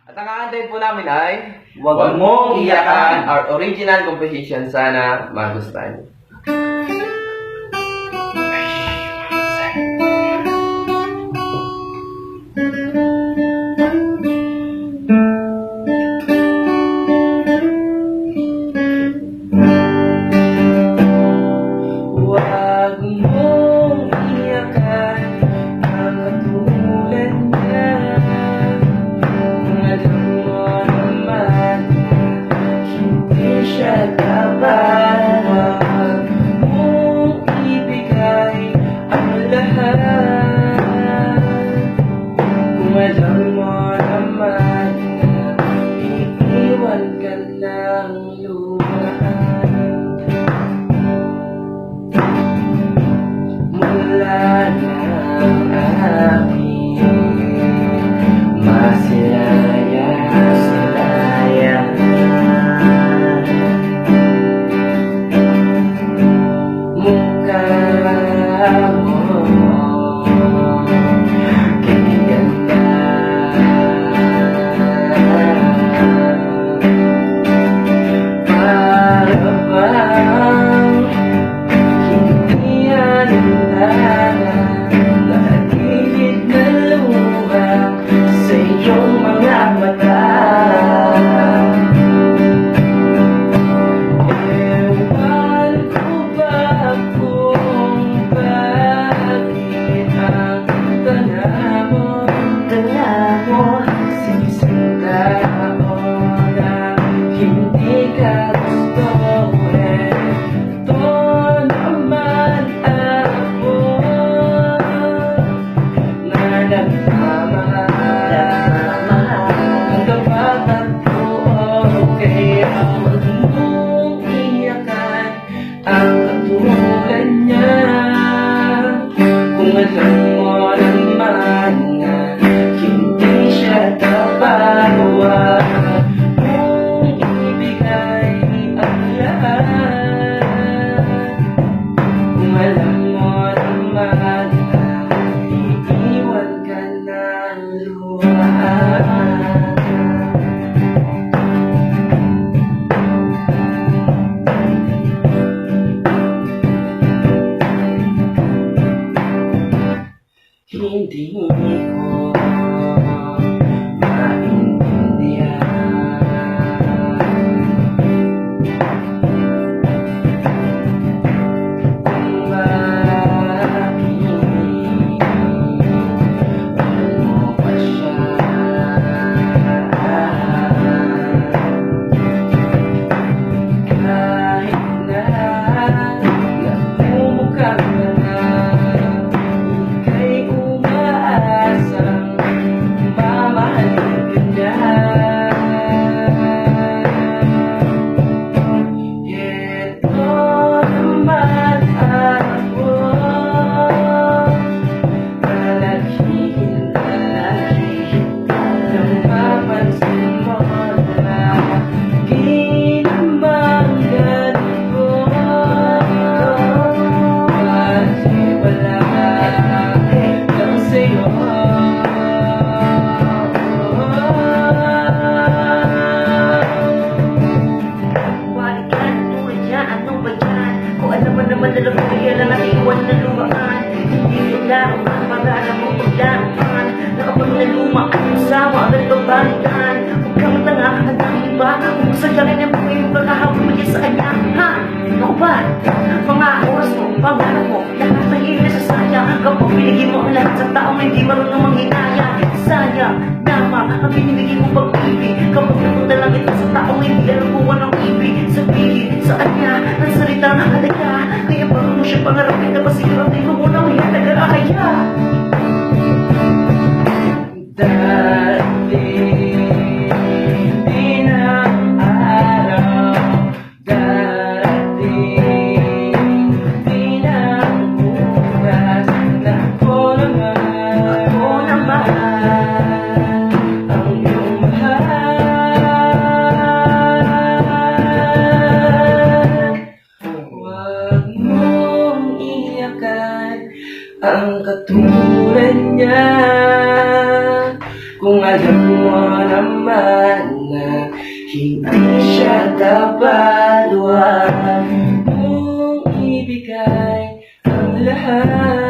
At ang aantayin po namin ay Huwag Mong Iyakan, our original composition. Sana magustuhan niyo. Huwag mong iyakan ang katulad niya. Alam mo naman hindi siya dapat. Huwag mong ibigay ang lahat. Kung alam mo naman na iiwan ka ng luhaan. Mula ng aking masilayan mukha mo kay ganda. Para bang hindi alintana, nakagilid na luha sa iyong mga mata. Ewan ko ba kung bakit ang tala mo sinisinta mo na hindi ka gusto. Ito naman ako na nagmamahal hanggang magtagpuan. Kaya huwag mong iyakan ang katulad niya. Kung alam mo naman na hindi siya dapat. Huwag mong ibigay ang lahat. Kung alam mo naman na iiwan ka ng luhaan. Hindi ko maintindihan kung bakit mahal mo pa siya. Kahit na nagmumukha ka na ika'y umaasang mamahalin ka niya. Ito naman ako na naghihintay nang mapansin mo na di naman ganito. Kasi wala lang sa'yo. Balik ka na tulad niya, ano ba yan? Kung alam mo naman na labigyan lang at iwan na lumaan. Hindi yung laro, pag-alam mo paglaruan. Nakapag na luma, kasama agad pabalikan. Huwag kang tanga, hanggang iba. Kung sadya rin ang buhay mo, pagkahapon mo dyan sa kanya. Ha? Ako ba? Mga oras mo, pangarap mo, lahat ng ina sa sayang. Kapag binigyan mo ang lahat sa taong hindi marunong manghinaya. Sayang, lamang ang binibigay mong pag-ibig. Kapag napunta lang ito sa taong hindi alam kung anong ibig sabihin sa kanya ng salitang halaga. Kaya bago mo siya pangarapin, napasiguratin ko muna may nag-aaya. Darating din ang araw, darating din ang oras na ako naman ang iyong Hindi siya dapat, huwag mong ibigay ang lahat.